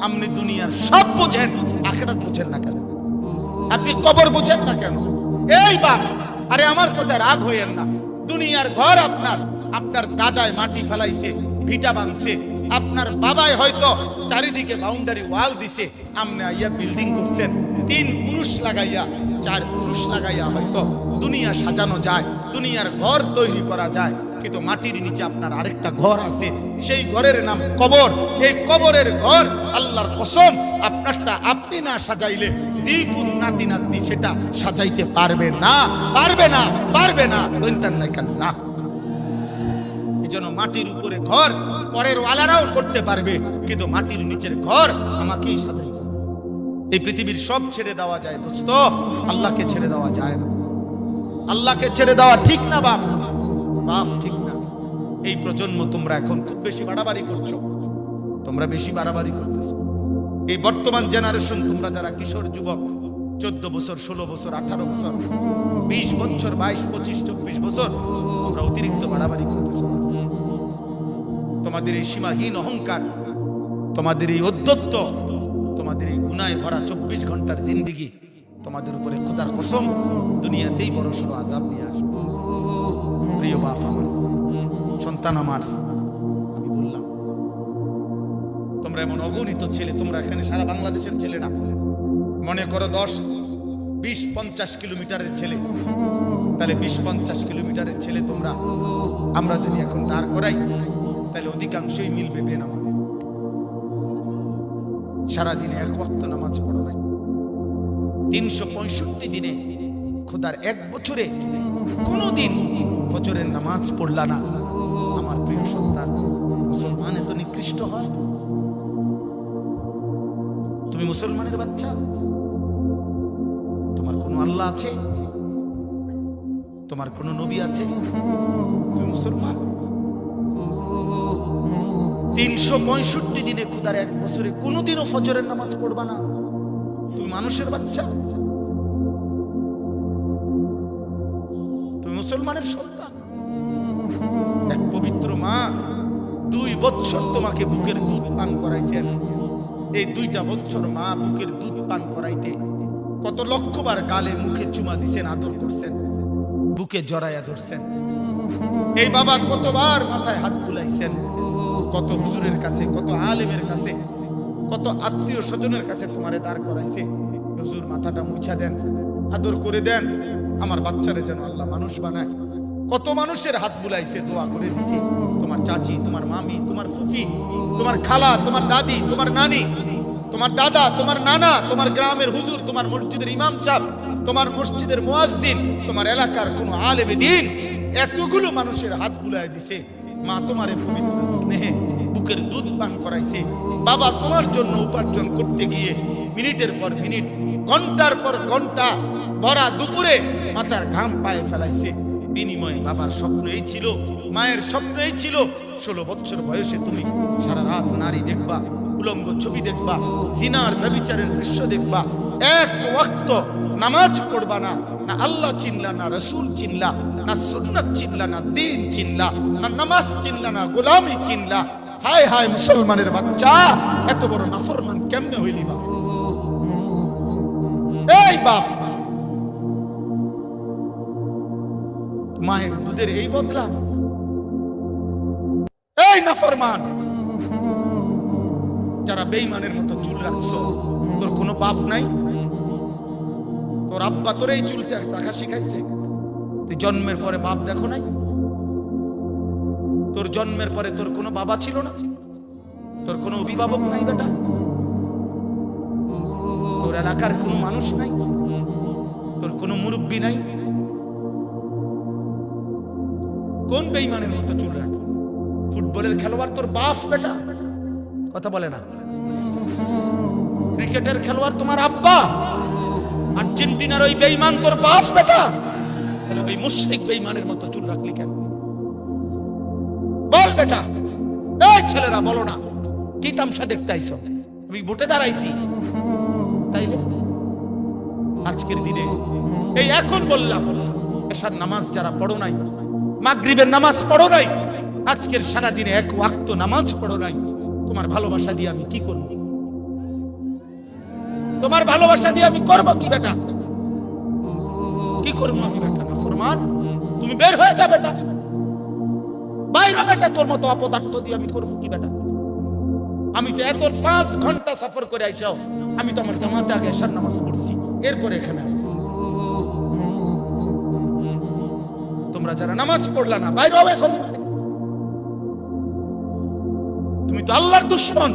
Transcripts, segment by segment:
আপনি দুনিয়ার সব বোঝেন, আখিরাত বোঝেন না কেন? আপনি কবর বোঝেন না কেন? এই বাপ, আরে আমার কথায় রাগ হইয়েন না। দুনিয়ার ঘর আপনার, আপনার দাদায় মাটি ফেলাইছে, ভিটা ভাঙছে, আপনার বাবাই হয়তো চারিদিকে বাউন্ডারি ওয়াল দিছে, আমনে আইয়া বিল্ডিং করছেন। 3 পুরুষ লাগাইয়া, 4 পুরুষ লাগাইয়া হয়তো দুনিয়া সাজানো যায়, দুনিয়ার ঘর তৈরি করা যায়, কিন্তু মাটির নিচে আপনার আরেকটা ঘর আছে, সেই ঘরের নাম কবর। এই কবরের ঘর আল্লাহর কসম আপনারটা আপনি না সাজাইলে জিফুত নাতি নাতনি সেটা সাজাইতে পারবে না, পারবে না, পারবে না, না। এই জন্য মাটির উপরে ঘর পরের ওয়ালারাও করতে পারবে, কিন্তু মাটির নিচের ঘর আমাকেই সাজাই। এই পৃথিবীর সব ছেড়ে দেওয়া যায় দোস্ত, আল্লাহকে ছেড়ে দেওয়া যায় না। আল্লাহকে ছেড়ে দেওয়া ঠিক না বাপ, বাপ ঠিক না। এই প্রজন্ম তোমরা এখন খুব বেশি বাড়াবাড়ি করছো, তোমরা বেশি বাড়াবাড়ি করতেছো। এই বর্তমান জেনারেশন, তোমরা যারা কিশোর যুবক, 14 বছর, 16 বছর, 18 বছর, 20 বছর, 22, 25, 24 বছর, তোমরা অতিরিক্ত বাড়াবাড়ি করতেছো। তোমাদের এই সীমাহীন অহংকার, তোমাদের এই অধ্যত্ব, তোমাদের এই গুনায় ভরা 24 ঘন্টার জিন্দেগি, তোমাদের উপরে খোদার কসম দুনিয়াতেই বড় সড় আযাব নিয়ে আসবে। প্রিয় বাপ আমার, সন্তান আমার, আমি বললাম তোমরা এমন অগণিত ছেলে, তোমরা এখানে সারা বাংলাদেশের ছেলে না, মনে করো 10, 20, 50 কিলোমিটারের ছেলে, তাহলে 20-50 কিলোমিটারের ছেলে তোমরা, আমরা যদি এখন দাঁড় করাই তাহলে অধিকাংশই মিলবে বেনামাজি। সারাদিনে 1 ওয়াক্ত নামাজ পড়ো নাই, 365 দিনে, খোদার 1 বছরে কোনদিন ফজরের নামাজ পড়লা না। আমার প্রিয় সন্তান, মুসলমান এত নিকৃষ্ট হয়? তুমি মুসলমানের বাচ্চা, তোমার কোনো আল্লাহ আছে? তোমার কোনো নবী আছে? তুমি মুসলমান। 365 দিনে খোদার 1 বছরে কোনদিনও ফজরের নামাজ পড়বা না। তুমি মানুষের বাচ্চা, তুমি মুসলমানের সন্তান। এক পবিত্র মা 2 বছর তোমাকে বুকের দুধ পান করাইছেন। এই 2টা বছর মা বুকের দুধ পান করাইতে কত লক্ষবার গালে মুখে চুমা দিছেন, আদর করছেন, বুকে জড়াইয়া ধরছেন। এই বাবা কতবার মাথায় হাত বুলাইছেন, কত হুজুরের কাছে, কত আলেমের কাছে, কত আত্মীয় স্বজনের কাছে তোমারে দাঁড় করাইছে। হুজুর মাথাটা মুছা দেন, আদর করে দেন, আমার বাচ্চারে যেন আল্লাহ মানুষ বানায়। কত মানুষের হাত বুলাইছে, দোয়া করে দিছে। তোমার চাচি, তোমার মামি, তোমার ফুফি, তোমার খালা, তোমার দাদি, তোমার নানি, তোমার দাদা, তোমার নানা, তোমার গ্রামের হুজুর, তোমার মসজিদের ইমাম সাহেব, তোমার মসজিদের মুয়াজ্জিন, তোমার এলাকার কোন আলেমে দ্বীন, এতগুলো মানুষের হাত বুলাই দিছে। মা তোমারে পবিত্র স্নেহে বুকের দুধ পান করাইছে। বাবা তোমার জন্য উপার্জন করতে গিয়ে মিনিটের পর মিনিট, ঘন্টার পর ঘন্টা, ভরা দুপুরে মাথার ঘাম পায়ে ফেলাইছে। বিনিময়ে বাবার স্বপ্ন এই ছিল, মায়ের স্বপ্ন এই ছিল, 16 বছর বয়সে তুমি সারা রাত নারী দেখবা, উলঙ্গ ছবি দেখবা, জিনার ব্যভিচারের দৃশ্য দেখবা, 1 ওয়াক্ত নামাজ পড়বা না। না আল্লাহ চিনলা, না রাসূল চিনলা, না সুন্নাত চিনলা, না দ্বীন চিনলা, না নামাজ চিনলা, না গোলামি চিনলা। হায় হায় মুসলমানের বাচ্চা, এত বড় নাফরমান কেমনে হইলি বা? এই বাপ, মায়ের দুধের এই বদলা? এই নাফরমান, যারা বেঈমানের মতো চুল রাখছো, তোর কোনো বাপ নাই? তোর আব্বা তোর এই চুল রাখা শিখাইছে? তুই জন্মের পরে বাপ দেখো নাই? তোর জন্মের পরে তোর কোনো বাবা ছিল না? তোর কোনো অভিভাবক নাই বেটা? তোর এলাকার কোনো মানুষ নাই? তোর কোনো মুরব্বী নাই? কোন বেঈমানের মতো চুল রাখ? ফুটবলের খেলোয়াড় তোর বাপ বেটা? কথা বলে না। ক্রিকেটের খেলোয়াড় তোমার আব্বা? আর্জেন্টিনার ওই বেঈমান তোর বাপ বেটা? তাহলে ওই মুশরিক বেঈমানের মতো চুল রাখলি কেন? বল বেটা, এই ছেলেরা বলো না, কি তামসা দেখতে আইছো? আমি ভোটে দাঁড়াইছি তাইলে? আজকের দিনে এই এখন বললাম, এশার নামাজ যারা পড়ো নাই, মাগরিবের নামাজ পড়ো নাই, আজকের সারা দিনে 1 ওয়াক্ত নামাজ পড়ো নাই, তোমার ভালোবাসা দিয়ে আমি কি করব? তোমার ভালোবাসা দিয়ে আমি করব কি বেটা? কি করবো আমি বেটা? না ফরমান, তুমি বের হয়ে যা বেটা, বাইরে বেটা, তোর মতো অপদার্থ দিয়ে আমি করবো কি বেটা? আমি তো এত 5 ঘন্টা সফর করে আইসাও, আমি তো আমার জামাতে আগে এশার নামাজ পড়ছি, এরপরে এখানে আসছি। তোমরা যারা নামাজ পড়লা না, বাইরে হও এখন। তুমি তো আল্লাহর দুশমন,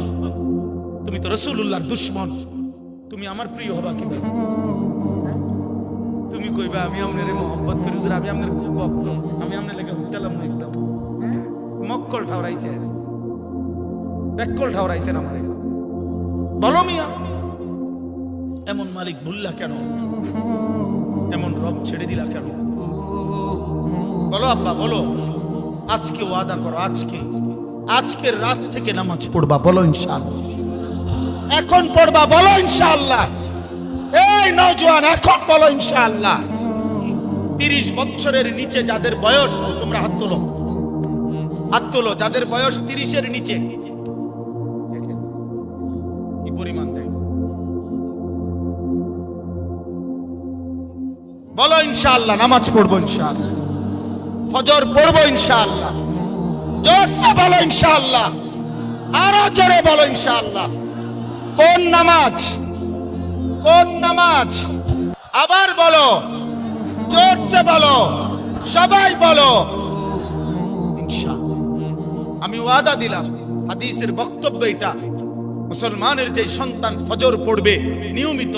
তুমি তো রাসূলুল্লাহর দুশমন, তুমি আমার প্রিয় হবা কিভাবে? তুমি কইবা আমি আপনারে মোহাম্মত করি, হুজুর আমি আপনার খুব ভক্ত, আমি আপনার লেগে উঠতালাম না একদম। মক্কল ঠাউরাইছে, ব্যাককল ঠাউরাইছেন আমারে। বলো মিয়া, এমন মালিক ভুললা কেন? এমন রব ছেড়ে দিলা কেন? বলো আব্বা বলো। আজকে ওয়াদা করো, আজকের রাত থেকে নামাজ পড়বা, বলো ইনশাআল্লাহ। এখন পড়বা, বলো ইনশাআল্লাহ। এই নওজোয়ান, এখন বলো ইনশাআল্লাহ। 30 বছরের নিচে যাদের বয়স, তোমরা হাত তোলো, হাত তোলো যাদের বয়স 30-এর নিচে। কি পরিমাণ দেয়, বলো ইনশাআল্লাহ নামাজ পড়বো, ইনশাআল্লাহ ফজর পড়বো, ইনশাআল্লাহ। জোরসে বলো ইনশাআল্লাহ, আরো জোরে বলো ইনশাআল্লাহ। কোন নামাজ? কোন নামাজ? আবার বলো, জোরসে বলো, সবাই বলো ইনশাআল্লাহ। আমি ওয়াদা দিলাম, হাদিসের বক্তব্য এটা, মুসলমানের যে সন্তান ফজর পড়বে নিয়মিত,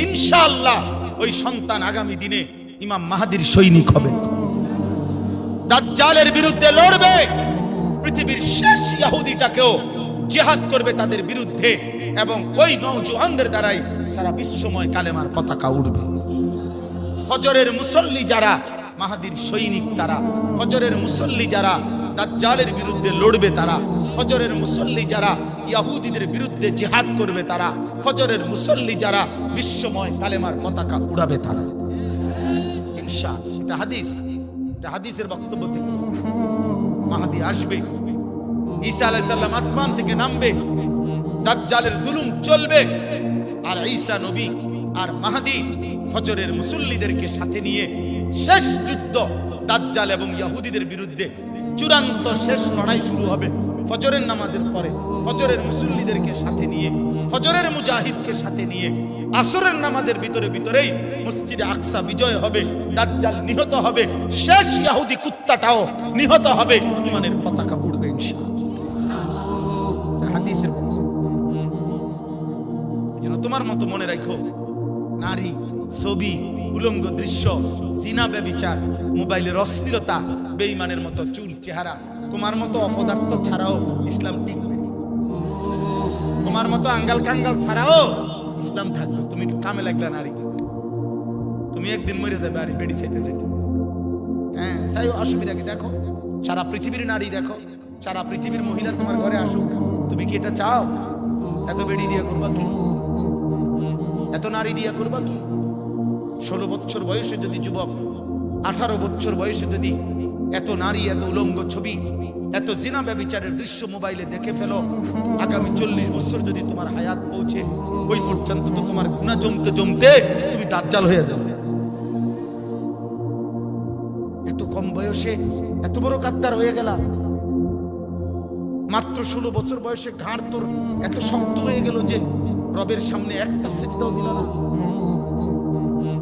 ইনশাআল্লাহ ওই সন্তান আগামী দিনে ইমাম মাহদীর সৈনিক হবে, দাজ্জালের বিরুদ্ধে লড়বে, পৃথিবীর শেষ ইহুদিটাকেও জিহাদ করবে তাদের বিরুদ্ধে, এবং ওই নওজোয়ানদের দ্বারাই সারা বিশ্বময় কালেমার পতাকা উড়বে। ফজরের মুসল্লি যারা মাহদীর সৈনিক, তারা ফজরের মুসল্লি যারা দাজ্জালের বিরুদ্ধে লড়বে, তারা ফজরের মুসল্লি যারা ইহুদিদের বিরুদ্ধে জিহাদ করবে, তারা ফজরের মুসল্লি যারা বিশ্বময় কালেমার পতাকা উড়াবে, তারা ইনশাআল্লাহ। এটা হাদিস, এটা হাদিসের বক্তব্য থেকে। মাহদী আসবে, ঈসা আলাইহিস সালাম আসমান থেকে নামবে, দাজ্জালের জুলুম চলবে, আর ঈসা নবী আর মাহদী ফজরের মুসল্লিদেরকে সাথে নিয়ে শেষ যুদ্ধ দাজ্জাল এবং ইহুদিদের বিরুদ্ধে চূড়ান্ত শেষ লড়াই শুরু হবে। ফজরের নামাজের পরে ফজরের মুসল্লিদেরকে সাথে নিয়ে, ফজরের মুজাহিদকে সাথে নিয়ে আসরের নামাজের ভিতরেই মসজিদে আকসা বিজয় হবে, দাজ্জাল নিহত হবে, শেষ ইহুদি কুত্তাটাও নিহত হবে, ঈমানের পতাকা উড়বে ইনশাআল্লাহ। হাদিসের যেন তোমার মতো মনে রাখো, নারী, ছবি, উলঙ্গ দৃশ্য, জিনা, ব্যভিচার, মোবাইলের অস্থিরতা, বেঈমানের মতো চুল চেহারা, তোমার মতো অপদার্থ ছাড়াও ইসলাম টিকবে, তোমার মতো আঙ্গাল কাঙ্গাল ছাড়াও ইসলাম থাকবে। তুমি কামে লাগলা নারী, তুমি একদিন মরে যাবে, আরে বেড়ি চাইতে চাইতে। হ্যাঁ, চাই অসুবিধা কি? দেখো সারা পৃথিবীর নারী, দেখো সারা পৃথিবীর মহিলা তোমার ঘরে আসুক, তুমি কি এটা চাও? এত বেড়ি দিয়া করবা কি? এত নারী দিয়া করবা কি? 16 বছর বয়সে যদি যুবক, 18 বছর বয়সে যদি এত নারী, এত উলঙ্গ ছবি, এত জিনা ব্যভিচারের দৃশ্য মোবাইলে দেখে ফেলো, আগামী 40 বছর যদি তোমার হায়াত পৌঁছে, ওই পর্যন্ত তো তোমার গুনাহ জমতে জমতে তুমি দাজ্জাল হয়ে যাবে। এত কম বয়সে এত বড় গাদ্দার হয়ে গেলাম। মাত্র 16 বছর বয়সে ঘাড় তোর এত শক্ত হয়ে গেল যে রবের সামনে একটা সিজদাও দিল না।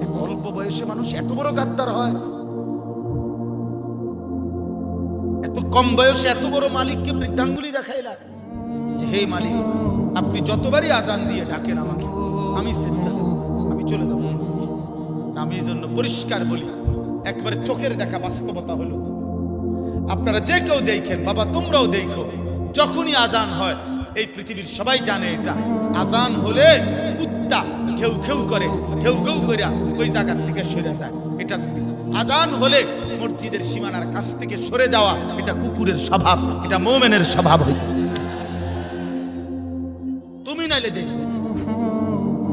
এত অল্প বয়সে মানুষ এত বড় গাদ্দার হয়। এত কম বয়সে এত বড় মালিককে বৃদ্ধাঙ্গুলি দেখাইলা যে হে মালিক, আপনি যতবারই আজান দিয়ে ডাকেন আমাকে, আমি সিজদা দেব, আমি চলে যাব। আমি এই জন্য পরিষ্কার বলি, একবারে চোখের দেখা বাস্তবতা হলো, আপনারা যে কেউ দেখেন, বাবা তোমরাও দেখো, যখনই আজান হয়, এই পৃথিবীর সবাই জানে এটা আজান হলে কুত্তা ঘেউ ঘেউ করে, ঘেউ ঘেউ করে ওই জায়গা থেকে সরে যায়। এটা আজান হলে মসজিদের সীমানার কাছ থেকে সরে যাওয়া, এটা কুকুরের স্বভাব, এটা মুমিনের স্বভাব হইত। তুমি নাইলে দেখো,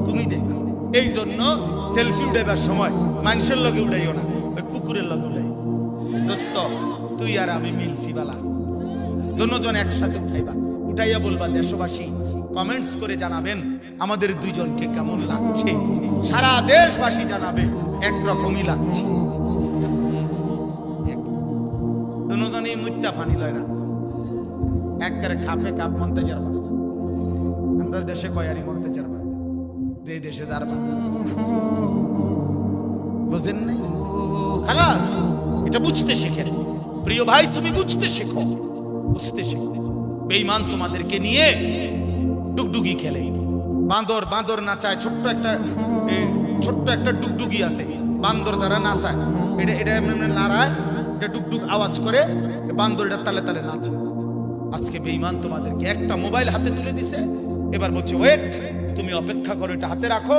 তুমি দেখো। এই জন্য সেলফি উঠাইবার সময় মানুষের লগে উঠাইও না, ওই কুকুরের লগে উঠাই। দোস্ত তুই আর আমি মিলছি বালা, দুজন একসাথে উঠাইবা, উঠাইয়া বলবা দেশবাসী কমেন্টস করে জানাবেন আমাদের দুইজনকে কেমন লাগছে। সারা দেশবাসী জানাবে একরকমই লাগছে। দুজনই মুত্তা ফানি লয় না, একবারে খাপে কাপ মনতে যারবা। আমরা দেশে কয়ারি মনতে যারবা, যে দেশে যারবা বুঝেন নাই। খালাস, এটা বুঝতে শিখেন। প্রিয় ভাই, তুমি বুঝতে শেখো, বুঝতে শেখো। বেঈমান তোমাদেরকে নিয়ে ডুগডুগি খেলে। বাঁদর বাঁদর নাচায়, ছোট্ট একটা ডুগডুগি আছে। বান্দর যারা নাচায়, এটা এমনি নাড়ায়, এটা ডুগডুগ আওয়াজ করে, বান্দর এটা তালে তালে নাচে। আজকে বেঈমান তোমাদেরকে একটা মোবাইল হাতে তুলে দিছে, এবার বলছে ওয়েট, তুমি অপেক্ষা করো, এটা হাতে রাখো,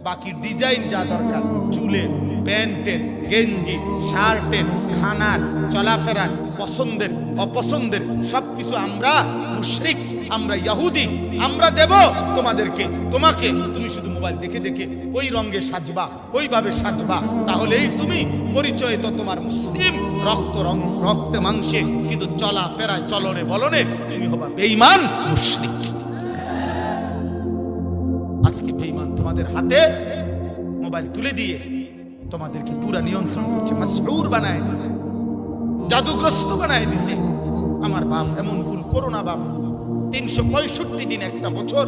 বাকি ডিজাইন যা দরকার, চুলের, প্যান্টের, গেঞ্জি, শার্টের, খানার, চলাফেরার, পছন্দের অপছন্দের সবকিছু আমরা মুশরিক, আমরা ইহুদি, আমরা দেব তোমাদেরকে। তোমাকে তুমি শুধু মোবাইল দেখে দেখে ওই রঙে সাজবা, ওইভাবে সাজবা, তাহলেই তুমি পরিচয় তো তোমার মুসলিম, রক্তে মাংসে, কিন্তু চলাফেরায় চলনে বলনে তুমি হবা বেঈমান মুশরিক। আজকে বেঈমান তোমাদের হাতে মোবাইল তুলে দিয়ে তোমাদেরকে পুরা নিয়ন্ত্রণ করছে, মাসহুর বানায় দিছে, জাদুগ্রস্ত বানায় দিছে। আমার বাপ, এমন ভুল করো না বাপ। 365 দিন, একটা বছর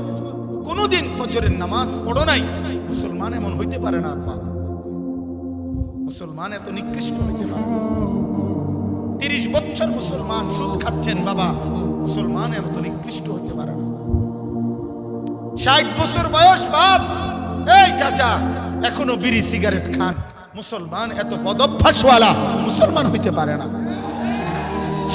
কোনদিন ফজরের নামাজ পড়ো নাই, মুসলমান এমন হইতে পারে না বাপ। মুসলমান এত নিকৃষ্ট হইতে পারে। 30 বছর মুসলমান সুদ খাচ্ছেন বাবা, মুসলমান এত নিকৃষ্ট হইতে পারে না। 60 বছর বয়স বাপ, এই চাচা এখনো বিড়ি সিগারেট খান, মুসলমান এত বদভ্যাসওয়ালা মুসলমান হইতে পারে না।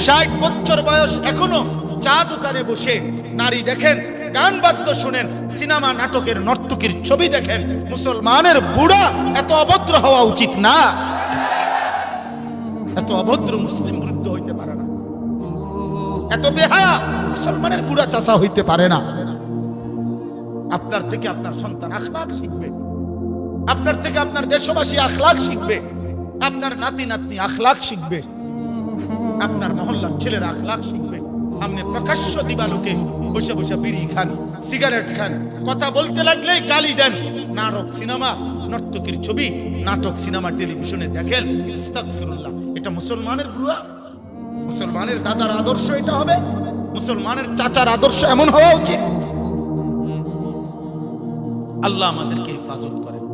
60 বছর বয়স এখনো চা দোকানে বসে নারী দেখেন, গান বাদ্য শুনেন, সিনেমা নাটকের নর্তকীর ছবি দেখেন, মুসলমানের বুড়া এত অভদ্র হওয়া উচিত না। এত অভদ্র মুসলিম বৃদ্ধ হইতে পারে না, এত বেহায়া মুসলমানের বুড়া চাচা হইতে পারে না। আপনার থেকে আপনার সন্তান আখলাক শিখবে, আপনার থেকে আপনার দেশবাসী আখলাক শিখবে, আপনার নাতি নাতনি আখলাক শিখবে, আপনার মহল্লার ছেলেরা আখলাক শিখবে। আপনি প্রকাশ্য দিবালোকে বসে বসে বিড়ি খান, সিগারেট খান, কথা বলতে লাগলেই গালি দেন, নাটক সিনেমা নর্তকীর ছবি, নাটক সিনেমা টেলিভিশনে দেখেন, আস্তাগফিরুল্লাহ। এটা মুসলমানের বুড়া? মুসলমানের দাদার আদর্শ এটা হবে? মুসলমানের চাচার আদর্শ এমন হওয়া উচিত? আল্লাহ আমাদেরকে হেফাজত করেন,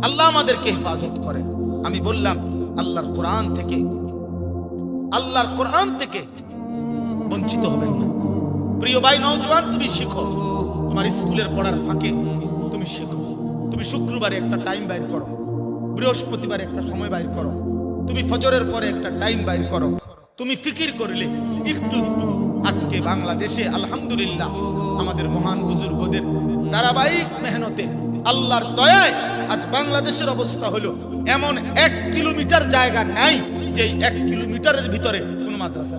আল্লাহ আমাদেরকে হেফাজত করেন। আমি বললাম আল্লাহর কোরআন থেকে বঞ্চিত হবেন না। প্রিয় ভাই নওজোয়ান, তুমি শিখো, তোমার স্কুলের পড়ার ফাঁকে তুমি শিখো। তুমি শুক্রবারে একটা টাইম বাইর করো, বৃহস্পতিবারে একটা সময় বাইর করো, তুমি ফজরের পরে একটা টাইম বাইর করো। তুমি ফিকির করলে একটু আজকে বাংলাদেশে আলহামদুলিল্লাহ আমাদের মহান বুজুর্গদের ধারাবাহিক মেহনতে আল্লাহর দয়ায় আজ বাংলাদেশের অবস্থা হলো এমন 1 কিলোমিটার জায়গা নাই যে 1 কিলোমিটারের ভিতরে কোন মাদ্রাসা।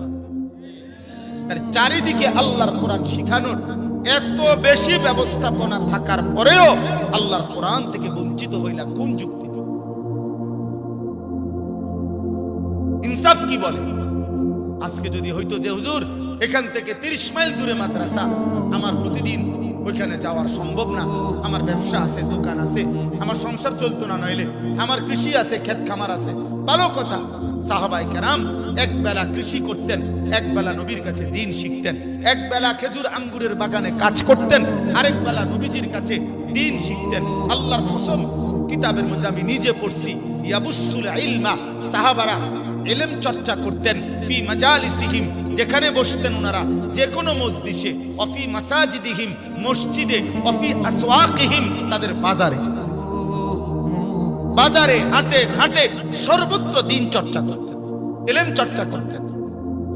তার চারিদিকে আল্লাহর কোরআন শিখানোর এত বেশি ব্যবস্থাপনা থাকার পরেও আল্লাহর কোরআন থেকে বঞ্চিত হইলা কোন যুক্তি? ইনসাফ কি বলে? আজকে যদি হইতো যে হুজুর এখান থেকে 30 মাইল দূরে মাদ্রাসা, আমার প্রতিদিন ওইখানে যাওয়ার সম্ভব না, আমার ব্যবসা আছে, দোকান আছে, আমার সংসার চলতো না, নইলে আমার কৃষি আছে, ক্ষেত খামার আছে, ভালো কথা। সাহাবায়ে কেরাম এক বেলা কৃষি করতেন, এক বেলা নবীর কাছে দ্বীন শিখতেন, এক বেলা খেজুর আঙ্গুরের বাগানে কাজ করতেন, আরেক বেলা নবীজির কাছে দ্বীন শিখতেন। আল্লাহর কসম, কিতাবের মধ্যে আমি নিজে পড়ছি, ইয়াবুসুল ইলমা, সাহাবারা ইলম চর্চা করতেন ফি মাজালিসিহিম, যেখানে বসতেন ওনারা, যে কোনো মজলিসে, অফি মাসাজিদিহিম, মসজিদে, অফি আসওয়াকিহিম, তাদের বাজারে বাজারে, হাটে ঘাটে, সর্বত্র দ্বীন চর্চা করতেন, ইলম চর্চা করতেন।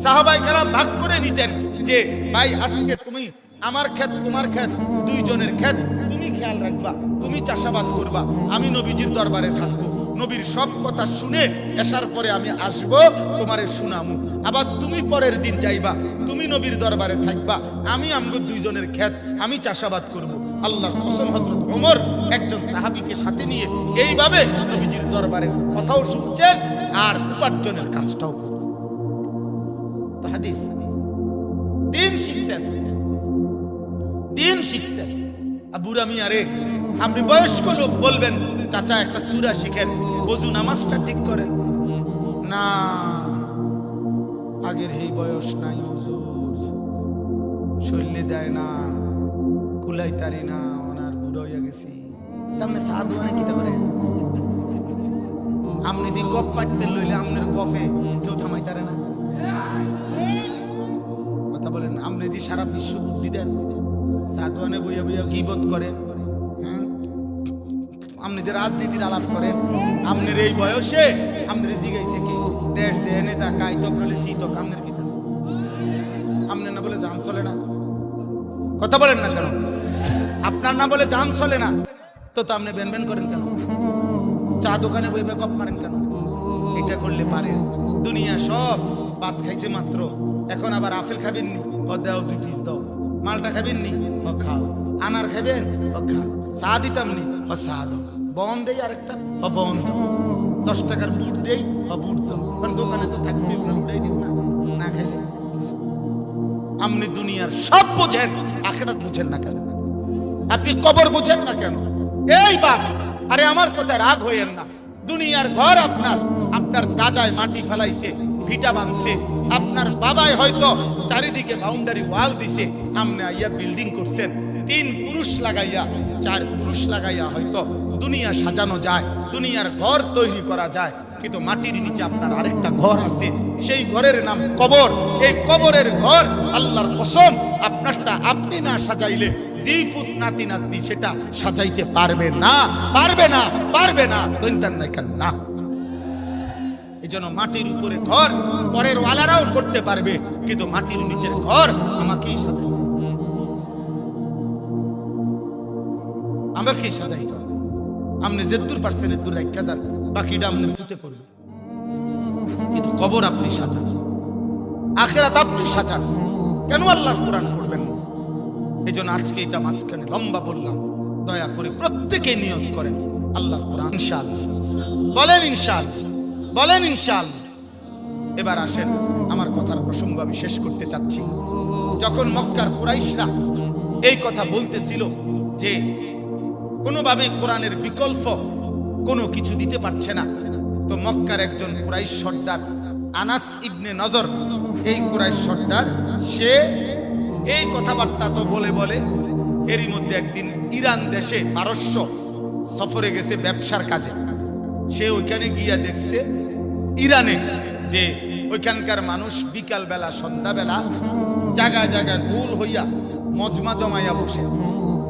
সাহাবায়ে কেরাম ভাগ করে নিতেন যে ভাই আজকে তুমি আমার ক্ষেত, তোমার ক্ষেত, দুইজনের ক্ষেত, তুমি খেয়াল রাখবা, তুমি চাষাবাদ করবা, আমি নবীজির দরবারে থাকবো, নবীর সব কথা শুনে আসার পরে আমি আসব, তোমারে শুনামু। আবার তুমি পরের দিন যাইবা, তুমি নবীর দরবারে থাকবা, আমি আমগো দুইজনের ক্ষেত, আমি চাষাবাদ করব। আল্লাহর কসম, হযরত ওমর একজন সাহাবীকে সাথে নিয়ে এইভাবে নবীজির দরবারে কথাও শুনছেন আর উপার্জনের কাজটাও করছেন। তো হাদিস দ্বীন শিখছেন, দিন শিখছেন। বুড়া মিয়া রে, আপনি বয়স্ক লোক বলবেন চাচা একটা সূরা শিখেন, ওযু নামাজটা ঠিক করেন না। আগের এই বয়স নাই হুজুর, শরীরে দেয় না, কুলাই তারি না, ওনার বুড়ো হইয়া গেছি। তামনে সাধু অনেক কিতা পারে, আপনি দি গপ পাইতে লইলে আপনার গফে কেউ থামাই তারে না। কথা বলেন, আপনি যে সারা বিশ্ব বুদ্ধি দেন, সাধু অনেক বইয়া বইয়া গীবত করেন, আপনি যে রাজনীতির আলাপ করেন, আপনার এই বয়সে আপনার জিগাইছে কি দেশ যে এনে যা কাইতক নলে শীতক, আপনার কি আপনি না বলে জাম চলে না? কথা বলেন না কেন? আপনার না বলে জাম চলে না, তো আপনি বেন করেন কেন? চা দোকানে বই গপ মারেন কেন? এটা করলে পারেন। দুনিয়া সব ভাত খাইছে মাত্র, এখন আবার আপেল খাবেন নি, ও দাও 2 পিস দাও। মালটা খাবেন নি, ও খাও। আনার খাবেন, ও খাও। চা দিতাম নি, ও চা দাও। বন দেই আরেকটা, ও বন দাও। 10 টাকার বুট দেই, ও বুট দাও। কারণ দোকানে তো থাকবে, ওরা উঠাই দিব না, না খাইলে। আপনি দুনিয়ার সব বোঝেন, আখিরাত বুঝেন না কেন? আপনি কবর বুঝেন না কেন? এই বাপ, আরে আমার কথা রাগ হইেন না। দুনিয়ার ঘর আপনার, আপনার দাদায় মাটি ফেলাইছে, ভিটা বাঁধছে, আপনার বাবাই হয়তো চারিদিকে বাউন্ডারি ওয়াল দিছে, সামনে আইয়া বিল্ডিং করছেন। 3 পুরুষ লাগাইয়া, 4 পুরুষ লাগাইয়া হয়তো দুনিয়া সাজানো যায়, দুনিয়ার ঘর তৈরি করা যায়। কিন্তু মাটির নিচে আপনার আরেকটা ঘর আছে, সেই ঘরের নাম কবর। এই কবরের ঘর আল্লাহর কসম, আপনারটা আপনি না সাজাইলে জিফুত নাতি নাতনি সেটা সাজাইতে পারবে না, পারবে না, পারবে না। দৈন্তান নাই কেন না? এই জন্য মাটির উপরে ঘর পরের ওয়ালারাও করতে পারবে, কিন্তু মাটির নিচের ঘর আমাকেই সাজাইতে, আমাকেই সাজাইতে হবে। আপনি যেদূর পারছেন এদূর রাখা যান, বাকিটা আপনি ফুতে করবেন। কিন্তু কবর আপনি সাজান, আখিরাত আপনি সাজান, কেন আল্লাহর কোরআন পড়বেন না? এই জন্য আজকে এটা মাঝখানে লম্বা বললাম। দয়া করে প্রত্যেকে নিয়ত করেন আল্লাহর কোরআন ইনশাআল্লাহ বলেন, ইনশাআল্লাহ বলেন, ইনশাআল্লাহ। এবার আসেন, আমার কথার প্রসঙ্গ আমি শেষ করতে চাচ্ছি। যখন মক্কার কুরাইশরা এই কথা বলতেছিল যে কোনোভাবে কোরআনের বিকল্প কোনো কিছু দিতে পারছে না, তো মক্কার একজন কুরাইশ সর্দার আনাস ইবনে নজর, এই কুরাইশ সর্দার, সে এই কথাবার্তা তো বলে বলে এরই মধ্যে একদিন ইরান দেশে পারস্য সফরে গেছে ব্যবসার কাজে। সে ওইখানে গিয়া দেখছে ইরানে যে ওইখানকার মানুষ বিকাল বেলা সন্ধ্যাবেলা জায়গায় জায়গায় গোল হইয়া মজমা জমাইয়া বসে।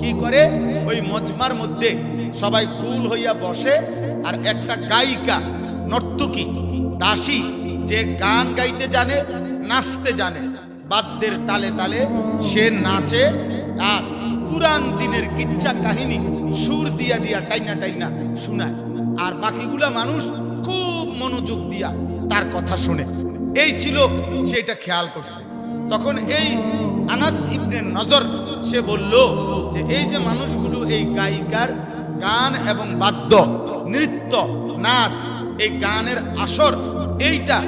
কি করে? ওই মজমার মধ্যে সবাই গোল হইয়া বসে, আর একটা গায়িকা, নর্তকী, দাসী, যে গান গাইতে জানে, নাচতে জানে, বাদ্যের তালে তালে সে নাচে, আর পুরান দিনের কিচ্ছা কাহিনী সুর দিয়া দিয়া টাইনা টাইনা শোনায়, আর বাকিগুলা মানুষ খুব মনোযোগ দিয়া তার কথা শুনে। এই ছিল, সেটা খেয়াল করছে। তখন এই আনাস ইবনে নজর সে বলল যে এই যে মানুষগুলো এই গায়িকার গান এবং বাদ্য, নৃত্য, নাচ, এই গানের আসর, এইটা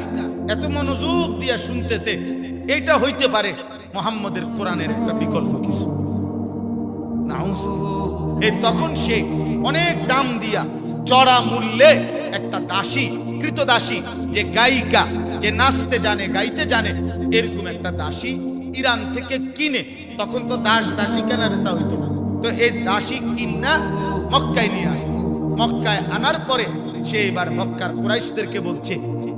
এত মনোযোগ দিয়া শুনতেছে, এইটা হইতে পারে মুহাম্মদের কোরআনের একটা বিকল্প কিছু। এই তখন সে অনেক দাম দিয়া, চড়া মূল্যে একটা দাসী, কৃতদাসী, যে গায়িকা, যে নাচতে জানে, গাইতে জানে, এরকম একটা দাসী ইরান থেকে কিনে, তখন তো দাস দাসী কেনা বেচা হইতো না, তো এই দাসী কিনা মক্কায় নিয়ে আসছে। মক্কায় আনার পরে সে এবার মক্কার কুরাইশদেরকে বলছে,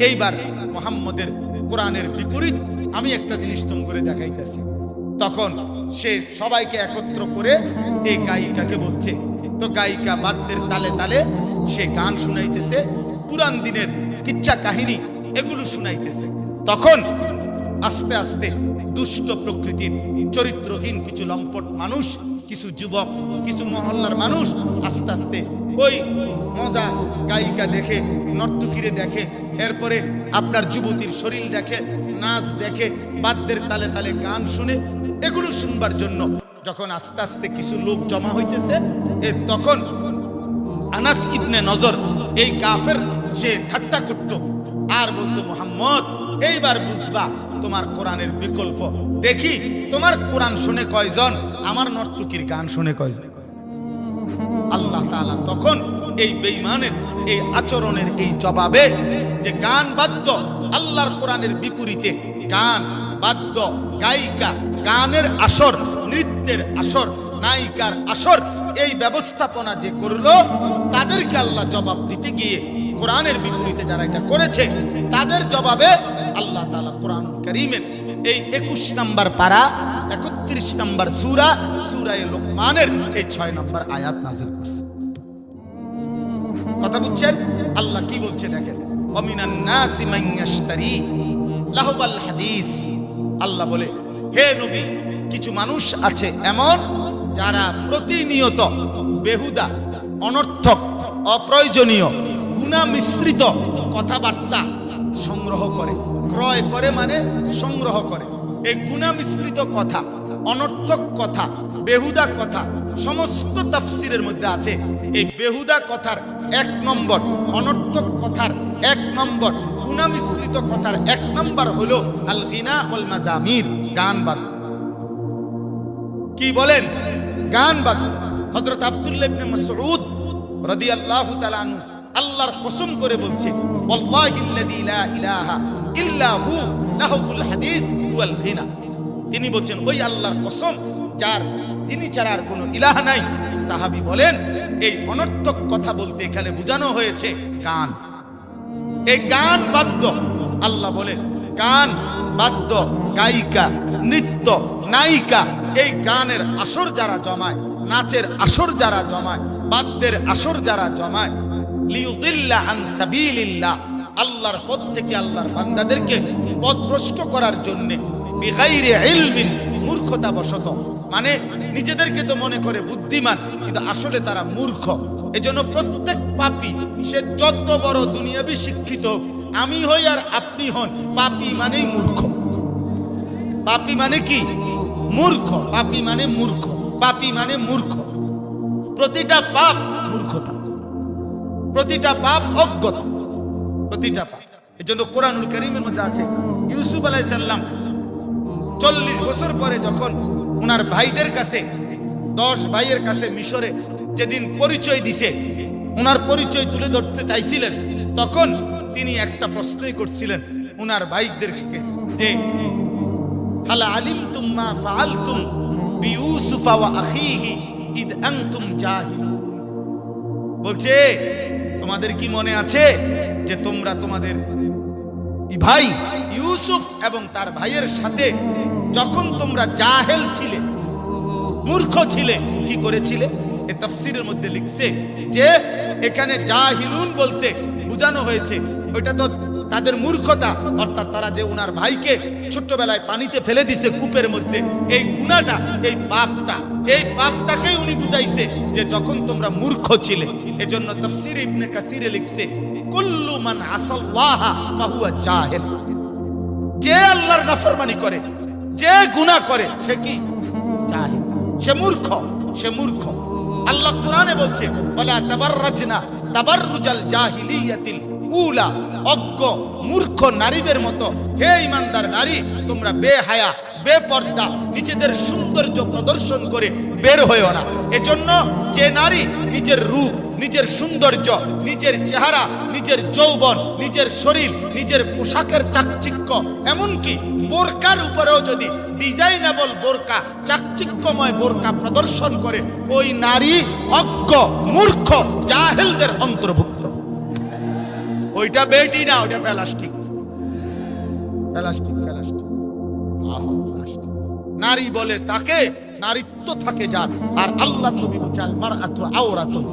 এইবার মুহাম্মদের কোরআনের বিপরীত আমি একটা জিনিস তুম করে দেখাইতেছি। তখন সে সবাইকে একত্র করে এই গায়িকাকে বলছে, তো গায়িকা বাদ্যের তালে তালে সে গান শুনাইতেছে, পুরান দিনের কিচ্ছা কাহিনী এগুলো শুনাইতেছে। তখন আস্তে আস্তে দুষ্ট প্রকৃতির চরিত্রহীন কিছু লম্পট মানুষ, কিছু যুবক, কিছু মহল্লার মানুষ আস্তে আস্তে ওই মজা গায়িকা দেখে, নর্তকীরে দেখে, এরপরে আপনার যুবতীর শরীর দেখে, নাচ দেখে, বাদ্যের তালে তালে গান শুনে, এগুলো শুনবার জন্য যখন আস্তে আস্তে কিছু লোক জমা হইতেছে, তখন আনাস ইবনে নজর, এই কাফের, সে ঠাট্টা করত আর বলতো, মুহাম্মদ এইবার বুঝবা তোমার কোরআনের বিকল্প। দেখি তোমার কোরআন শুনে কয়জন, আমার নর্তকীর গান শুনে কয়জন। আল্লাহ তাআলা তখন এই বেঈমানের এই আচরণের এই জবাবে, যে গান বাদ্য আল্লাহর কোরআনের বিপরীতে গান বাদ্য গায়িকা, গানের আসর, নৃত্যের আসর, নায়িকার আসর, এই ব্যবস্থাপনা যে করলো, তাদেরকে আল্লাহ জবাব দিতে গিয়ে কোরআনের বিপরীতে যারা এটা করেছে তাদের জবাবে আল্লাহ তাআলা কোরআনুল কারীমের এই 21 নম্বর পারা 31 নম্বর সূরা, সূরা লোকমানের এই 6 নম্বর আয়াত নাযিল করছে। কথা বুঝছেন? আল্লাহ কি বলছে দেখেন, ওয়ামিনান নাসি মান ইয়াশতারি লাহওয়াল হাদিস। আল্লাহ বলে, হে নবী, কিছু মানুষ আছে এমন যারা প্রতিনিয়ত বেহুদা, অনর্থক, অপ্রয়োজনীয়, গুনাহ মিশ্রিত কথাবার্তা সংগ্রহ করে, ক্রয় করে মানে সংগ্রহ করে। এই গুনাহ মিশ্রিত কথা, অনর্থক কথা, বেহুদা কথা সমস্ত তাফসীরের মধ্যে আছে। এই বেহুদা কথার 1 নম্বর, অনর্থক কথার 1 নম্বর, গুনাহ মিশ্রিত কথার 1 নম্বর হলো আল গিনা ওয়াল মাজামির, গান বাদ্য। কি বলেন? গান বাদ্য। হযরত আব্দুল্লাহ ইবনে মাসউদ রাদিয়াল্লাহু তাআলা আনহু আল্লাহর কসম করে বলছে, ওয়াল্লাহিল্লাযী লা ইলাহা ইল্লা হু লাহুল হাদিস ওয়াল গিনা। তিনি বলছেন, ওই আল্লাহর কসম যার তিনি ছাড়া আর কোনো ইলাহ নাই। সাহাবী বলেন, এই অনর্থক কথা বলতে এখানে বোঝানো হয়েছে গান। এই গান বাদ্য, আল্লাহ বলেন গান বাদ্য, গায়িকা, নৃত্য, নায়িকা, এই গানের আসর যারা জমায়, নাচের আসর যারা জমায়, বাদ্যের আসর যারা জমায়, লিয়ুদিল্লা আন সাবিলিল্লাহ, আল্লাহর পথ থেকে আল্লাহর বান্দাদেরকে পথভ্রষ্ট করার জন্য, বিগাইরি ইলমিন, মূর্খতা বশত, মানে নিজেদেরকে তো মনে করে বুদ্ধিমান কিন্তু আসলে তারা মূর্খ। এজন্য প্রত্যেক পাপী, সে যত বড় দুনিয়াবি শিক্ষিত হোক, আমি হই আর আপনি হন, পাপী মানেই মূর্খ। পাপী মানে কি? মূর্খ। পাপী মানে মূর্খ, পাপী মানে মূর্খ। প্রতিটা পাপ মূর্খতা, প্রতিটা পাপ অজ্ঞতা, প্রতিটা পাপ। এজন্য কোরআনুল কারীমের মধ্যে আছে, ইউসুফ আলাইহিস সালাম 40 বছর পরে যখন ওনার ভাইদের কাছে, 10 ভাইয়ের কাছে মিশরে যেদিন পরিচয় দিছে, ওনার পরিচয় তুলে ধরতে চাইছিলেন, তখন তিনি একটা প্রশ্নই করছিলেন ওনার ভাইদেরকে, যে হাল আলিমতুম মা ফাআলতুম বিইউসুফা ওয়া আখিহি ইদ আনতুম জাহিলুন। বলছে, তোমাদের কি মনে আছে যে তোমরা তোমাদের ভাই ইউসুফ এবং তার ভাইয়ের সাথে যখন তোমরা জাহেল ছিলে, মূর্খ ছিলে, কি করেছিলে? এই তাফসীরের মধ্যে লিখছে যে এখানে জাহিলুন বলতে বোঝানো হয়েছে ওইটা তো তাদের মূর্খতা, অর্থাৎ তারা যে ওনার ভাইকে ছোট্টবেলায় পানিতে ফেলে দিছে কূপের মধ্যে, এই গুনাহটা, এই পাপটা, এই পাপটাকেই উনি বুঝাইছে যে যখন তোমরা মূর্খ ছিলে। এজন্য তাফসীর ইবনে কাসিরে লিখছে, কুল্লু মান আসাল্লাহা ফাহুয়া জাহিল। যে আল্লাহর নাফরমানি করে, যে গুনাহ করে, সে কি? জাহিল, সে মূর্খ, সে মূর্খ। আল্লাহ কোরআনে বলছে, ওয়ালা তাবাররাজনা তাবাররুজাল জাহিলিয়াতিল উলা, অজ্ঞ মূর্খ নারীদের মতো হে ঈমানদার নারী, তোমরা বেহায়া, বেপর্দা, নিজেদের সৌন্দর্য প্রদর্শন করে বের হয়েও না। এজন্য যে নারী নিজের রূপ, নিজের সৌন্দর্য, নিজের চেহারা, নিজের যৌবন, নিজের শরীর, নিজের পোশাকের চাকচিক্য, এমনকি বোরকার উপরেও যদি ডিজাইনেবল বোরকা, চাকচিক্যময় বোরকা প্রদর্শন করে, ওই নারী অজ্ঞ, মূর্খ, জাহেলদের অন্তর্ভুক্ত। ওইটা বেটি না, ওইটা প্লাস্টিক, প্লাস্টিক, প্লাস্টিক, প্লাস্টিক। নারী বলে তাকে, নারীত্ব থাকে যার, আর আল্লাহ নবী বলেন মারআতু আওরাতুন।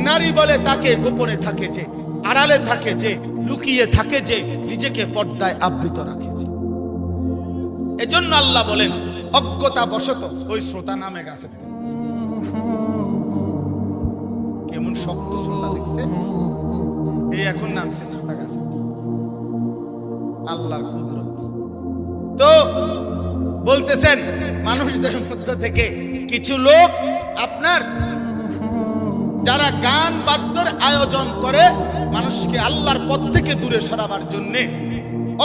নারী বলে তাকে গোপনে থাকে যে, আড়ালে থাকে যে, লুকিয়ে থাকে যে, নিজেকে পর্দায় আবৃত রাখে যে। এজন্য আল্লাহ বলেন অজ্ঞতা বশত ওই শ্রোতা নামে গেছে। কেমন শক্ত শ্রোতা দেখছে, এই এখন নামছে শ্রোতা গাছে। আল্লাহর কুদরত। তো বলতেছেন মানুষদের মধ্য থেকে কিছু লোক আপনার যারা গান বাদ্যর আয়োজন করে মানুষকে আল্লাহর পথ থেকে দূরে সরাবার জন্য,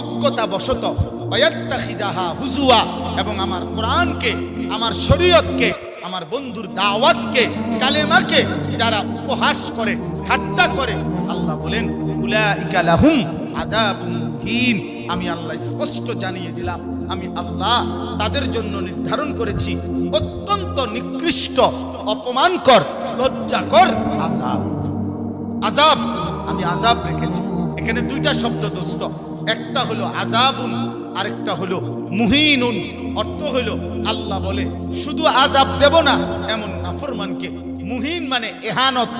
অজ্ঞতা বশত ওয়ায়াত্তাখিযাহা হুজুয়া, এবং আমার কোরআনকে, আমার শরীয়তকে, আমার বন্ধুর দাওয়াতকে, কালেমাকে যারা উপহাস করে, ঠাট্টা করে, আল্লাহ বলেন উলাইকা লাহুম আযাবুন মুহিন। আমি আল্লাহ স্পষ্ট জানিয়ে দিলাম, আমি আল্লাহ তাদের জন্য নির্ধারণ করেছি অত্যন্ত নিকৃষ্ট, অপমানকর, লজ্জাকর আযাব। আযাব, আমি আযাব রেখেছি। এখানে দুইটা শব্দ দোস্ত, একটা হলো আযাবুন, আরেকটা হলো মুহিনুন। অর্থ হলো আল্লাহ বলে শুধু আযাব দেব না এমন নাফরমানকে, মুহিন মানে এহানত,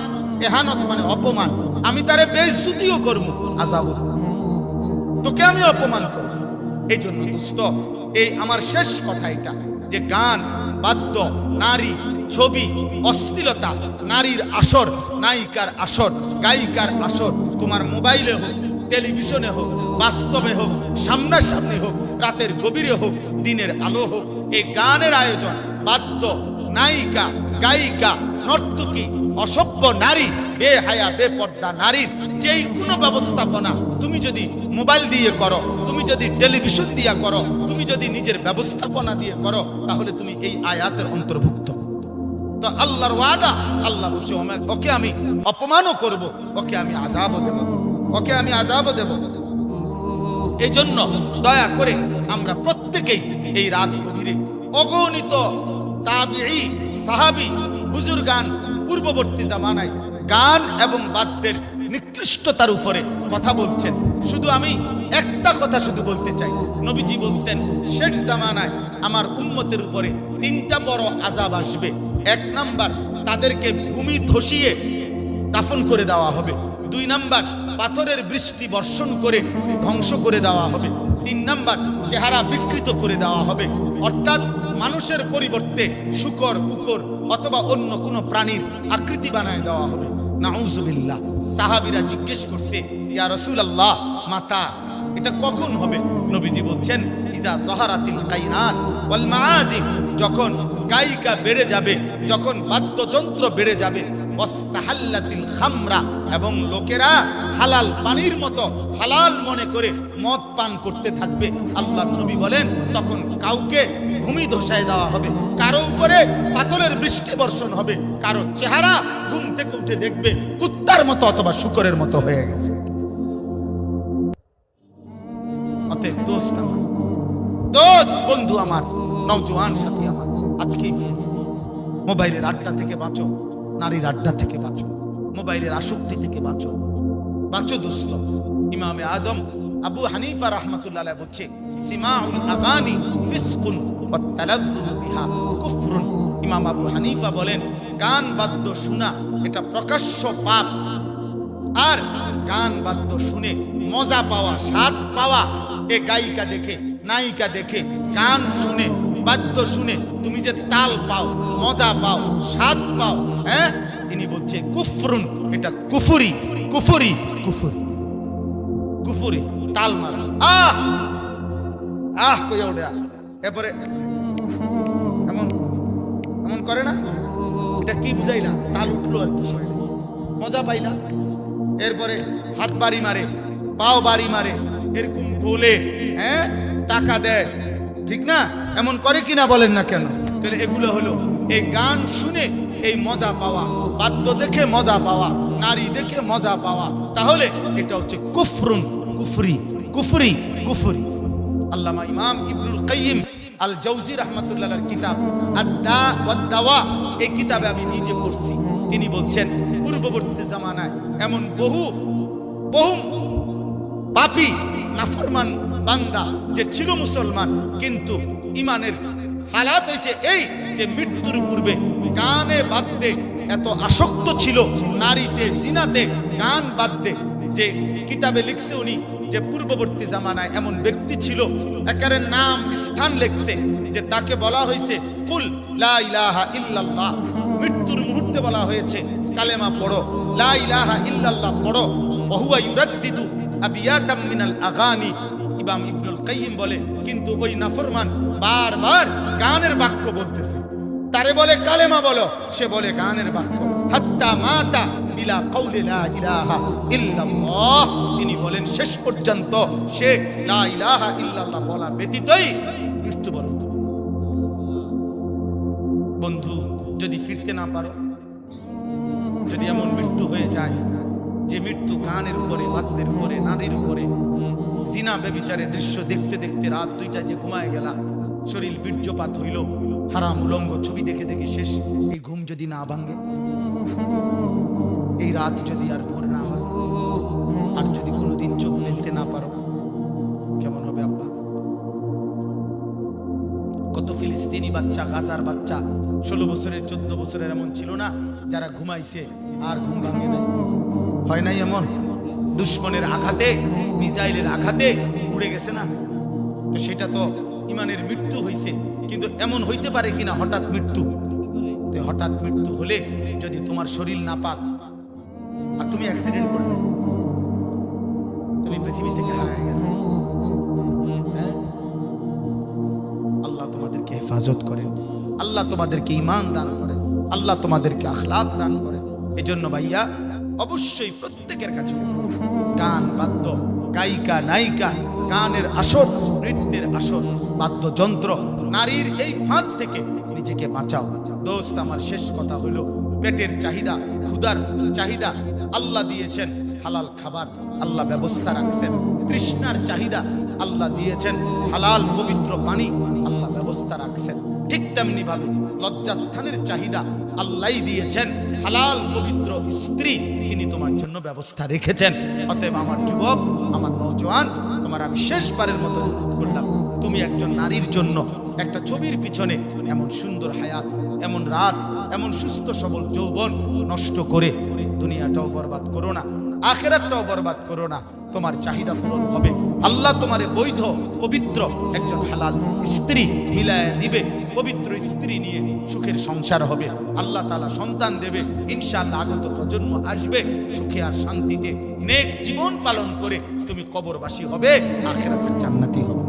এহানত মানে অপমান, আমি তারে বেইজ্জতিও করব, আযাবুন, তোকে আমি অপমান করব। এই জন্য দোস্ত, এই আমার শেষ কথা এটা, যে গান, বাদ্য, নারী, ছবি, অশ্লীলতা, নারীর আসর, নায়িকার আসর, গায়িকার আসর, তোমার মোবাইলে হোক, টেলিভিশনে হোক, বাস্তবে হোক, সামনাসামনি হোক, রাতের গভীরে হোক, দিনের আলো হোক, এই গানের আয়োজন, বাদ্য, নায়িকা, গায়িকা, নর্তকী, অসভ্য নারী, বেহায়া বেপর্দা নারীর যেই কোনো ব্যবস্থাপনা তুমি যদি মোবাইল দিয়ে করো, তুমি যদি টেলিভিশন দিয়ে করো, তুমি যদি নিজের ব্যবস্থাপনা দিয়ে করো, তাহলে তুমি এই আয়াতের অন্তর্ভুক্ত। তো আল্লাহর ওয়াদা, আল্লাহ বলছে ওকে আমি অপমানও করব, ওকে আমি আযাবও দেব, ওকে আমি আযাবও দেব। এই জন্য দয়া করে আমরা প্রত্যেকেই এই রাত গভীরে অগণিত তাবিঈ, সাহাবী, বুজুর্গান পূর্ববর্তী জামানায় গান এবং বাদ্যের নিকৃষ্টতার উপরে কথা বলছেন। শুধু আমি একটা কথা শুধু বলতে চাই, নবীজি বলছেন শেষ জামানায় আমার উম্মতের উপরে তিনটা বড় আযাব আসবে। এক নাম্বার, তাদেরকে ভূমি ধসিয়ে দাফন করে দেওয়া হবে। দুই নাম্বার, পাথরের বৃষ্টি বর্ষণ করে ধ্বংস করে দেওয়া হবে। তিন নাম্বার, চেহারা বিকৃত করে দেওয়া হবে, অর্থাৎ মানুষের পরিবর্তে শূকর, কুকুর অথবা অন্য কোনো প্রাণীর আকৃতি বানায় দেওয়া হবে। নাউজুবিল্লাহ। সাহাবীরা জিজ্ঞেস করছে, ইয়া রাসূলুল্লাহ, মাতা এটা কখন হবে? নবীজি বলছেন ইজা যাহারাতিল কায়নাত ওয়াল মাআজিফ, যখন গায়িকা বেড়ে যাবে, যখন বাদ্যযন্ত্র বেড়ে যাবে, ওয়াস্তাহাল্লাতিল খামরা, এবং লোকেরা হালাল পানির মতো হালাল মনে করে মদ পান করতে থাকবে। আল্লাহর নবী বলেন তখন কাউকে ভূমি ধসায় দেওয়া হবে, কারো উপরে পাথরের বৃষ্টি বর্ষণ হবে, কারো চেহারা ঘুম থেকে উঠে দেখবে কুত্তার মতো অথবা শূকরের মতো হয়ে গেছে। অতএব দোস্ত আমার, দোস্ত, বন্ধু আমার, নওজোয়ান সাথী আমার, আজকেই মোবাইলের আড্ডা থেকে বাঁচো, নারীর আড্ডা থেকে বাঁচো, মোবাইলের আসক্তি থেকে বাঁচো, বাঁচো দোস্ত। ইমামে আজম আবু হানিফা রাহমাতুল্লাহ আলাইহি বলছে, সিমাউল আগানি ফিসকুন ওয়াত তালাজ্জুজু বিহা কুফরুন। ইমাম আবু হানিফা বলেন গান বাদ্য শোনা এটা প্রকাশ্য পাপ, আর গান বাদ্য শুনে মজা পাওয়া, স্বাদ পাওয়া, এ গায়িকা দেখে, নায়িকা দেখে, গান শুনে, বাদ্য শুনে তুমি যে তাল পাও, মজা পাও, স্বাদ পাও, হ্যাঁ, তিনি বলছে কুফরুন, এটা কুফরি, কুফরি, কুফরি, কুফরি, তাল মারা। আহ আহ কইয়া ওঠে, এরপরে এমন এমন করে না, এটা কি বুঝাইলা? তাল উঠলো আর কি, মজা পাইলা। এরপরে হাত বাড়ি মারে, পাও বাড়ি মারে, এরকম বলে, হ্যাঁ, টাকা দেয়, ঠিক না? এমন করে কিনা বলেন না কেন? তাহলে এগুলো হলো এই গান শুনে এই মজা পাওয়া, বাদ্য দেখে মজা পাওয়া, নারী দেখে মজা পাওয়া, তাহলে এটা হচ্ছে কুফরুন, কুফরি, কুফরি, কুফরি। আল্লামা ইমাম ইবনুল কাইয়িম আল জাওজি রাহমাতুল্লাহর কিতাব আদ-দা ওয়াদ-দাওয়া, এই কিতাবে আমি নিজে পড়ছি। তিনি বলছেন পূর্ববর্তী জামানায় এমন বহু বহু পাপী নাফরমান বান্দা যে ছিল মুসলমান, কিন্তু ইমানের হালাত হয়েছে এই যে মৃত্যুর পূর্বে গানে বাদ্যে এত আসক্ত ছিল, নারীতে, জিনাতে, গান বাদ্যে। যে কিতাবে লিখছে উনি যে পূর্ববর্তী জামানায় এমন ব্যক্তি ছিল, একের নাম স্থান লিখছে যে তাকে বলা হয়েছে কুল লা ইলাহা ইল্লাল্লাহ, মৃত্যুর মুহূর্তে বলা হয়েছে কালেমা পড়ো, লা ইলাহা ইল্লাল্লাহ পড়ো, ওয়া হুয়া ইউরাদ্দিদু আবিয়াতাম মিনাল আগানি। ইমাম ইবনুল কাইয়িম বলে কিন্তু ওই নাফরমান বারবার গানের বাক্য বলতেছে, তারে বলে কালেমা বলো, সে বলে গানের বাক্য। হাত্তা মাতা বিলা কওলি লা ইলাহা ইল্লাল্লাহ, তিনি বলেন শেষ পর্যন্ত সে লা ইলাহা ইল্লাল্লাহ বলা ব্যতীতই মৃত্যুবরণ। বন্ধু, যদি ফিরতে না পারো, যদি এমন মৃত্যু হয়ে যায় যে মৃত্যু গানের উপরে, বাদ্যের উপরে, নারীর উপরে, জিনা ব্যভিচারের দৃশ্য দেখতে দেখতে রাত 2টা যে ঘুমায় গেলা, শরীর বীর্যপাত হইল, হারাম উলঙ্গ ছবি দেখে দেখে শেষ, এই ঘুম যদি না ভাঙে, এই রাত যদি আর ভোর না হয়, আর যদি কোনোদিন চোখ মেলতে না পারো, কেমন হবে আব্বা? কত ফিলিস্তিনি বাচ্চা, গাজার বাচ্চা 16 বছরের 14 বছরের এমন ছিল না যারা ঘুমাইছে আর ঘুম ভাঙে নাই? হয় নাই এমন? দুশ্মনের আঘাতে, মিসাইলের আঘাতে উড়ে গেছে না? তো সেটা তো ইমানের মৃত্যু হইছে। কিন্তু এমন হইতে পারে কিনা হঠাৎ মৃত্যু? তো হঠাৎ মৃত্যু হলে যদি তোমার শরীর না পাক আর তুমি অ্যাক্সিডেন্ট করলে, তুমি পৃথিবী থেকে হারায় গেলে, হ্যাঁ? আল্লাহ তোমাদেরকে হেফাজত করেন, আল্লাহ তোমাদেরকে ঈমান দান করেন, আল্লাহ তোমাদেরকে আখলাক দান করেন। এজন্য ভাইয়া অবশ্যই প্রত্যেকের কাছে গান, বাদ্য, গায়িকা, নায়িকা, গানের আসর, নৃত্যের আসর, বাদ্যযন্ত্র, নারীর এই ফাঁদ থেকে নিজেকে বাঁচাও। দোস্ত, আমার শেষ কথা হলো, পেটের চাহিদা, ক্ষুধার চাহিদা আল্লাহ দিয়েছেন, হালাল খাবার আল্লাহ ব্যবস্থা রাখছেন। তৃষ্ণার চাহিদা আল্লাহ দিয়েছেন, হালাল পবিত্র পানি আল্লাহ ব্যবস্থা রাখছেন। ঠিক তেমনি ভাবে লজ্জাস্থানের চাহিদা আল্লাহই দিয়েছেন, হালাল পবিত্র স্ত্রী তিনি তোমার জন্য ব্যবস্থা রেখেছেন। অতএব আমার যুবক, আমার নওজোয়ান, তোমার আমি শেষবারের মতো অনুরোধ করলাম, তুমি একজন নারীর জন্য একটা ছবির পিছনে এমন সুন্দর হায়াত, এমন রাত, এমন সুস্থ সবল যৌবন নষ্ট করে দুনিয়াটাও বরবাদ করো না, আখিরাতটাও বরবাদ করো না। তোমার চাহিদা পূরণ হবে, আল্লাহ তোমারে বৈধ পবিত্র একজন হালাল স্ত্রী মিলায় দিবে, পবিত্র স্ত্রী নিয়ে সুখের সংসার হবে, আল্লাহ তাআলা সন্তান দেবে, ইনশাআল্লাহ আগত প্রজন্ম আসবে সুখে আর শান্তিতে, নেক জীবন পালন করে তুমি কবরবাসী হবে, আখিরাতের জান্নাতি হবে।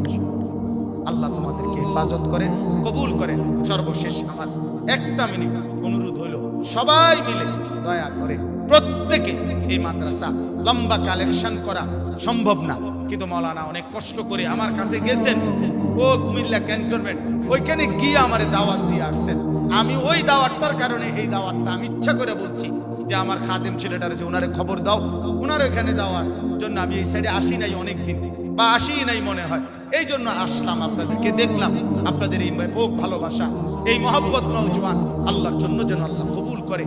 আল্লাহ তোমাদেরকে হেফাজত করেন, কবুল করেন। সর্বশেষ আমার একটা মিনিট অনুরোধ হইল, সবাই মিলে দয়া করে প্রত্যেকে, এই মাদ্রাসা লম্বা কালেকশন করা সম্ভব না, কিন্তু মাওলানা অনেক কষ্ট করে আমার কাছে গেছেন, ও কুমিল্লা ক্যান্টনমেন্ট, ওইখানে গিয়ে আমারে দাওয়াত দিয়ে আসছেন। আমি ওই দাওয়াতটার কারণে, এই দাওয়াতটা আমি ইচ্ছা করে বলছি যে আমার খাদেম ছেলেটারে যে ওনারে খবর দাও, ওনার ওইখানে যাওয়ার জন্য আমি এই সাইডে আসি নাই অনেকদিন, বা আসি নাই মনে হয়, এই জন্য আসলাম, আপনাদেরকে দেখলাম, আপনাদের এই ভালোবাসা, এই মহব্বত নওজোয়ান আল্লাহর জন্য যেন আল্লাহ কবুল করে।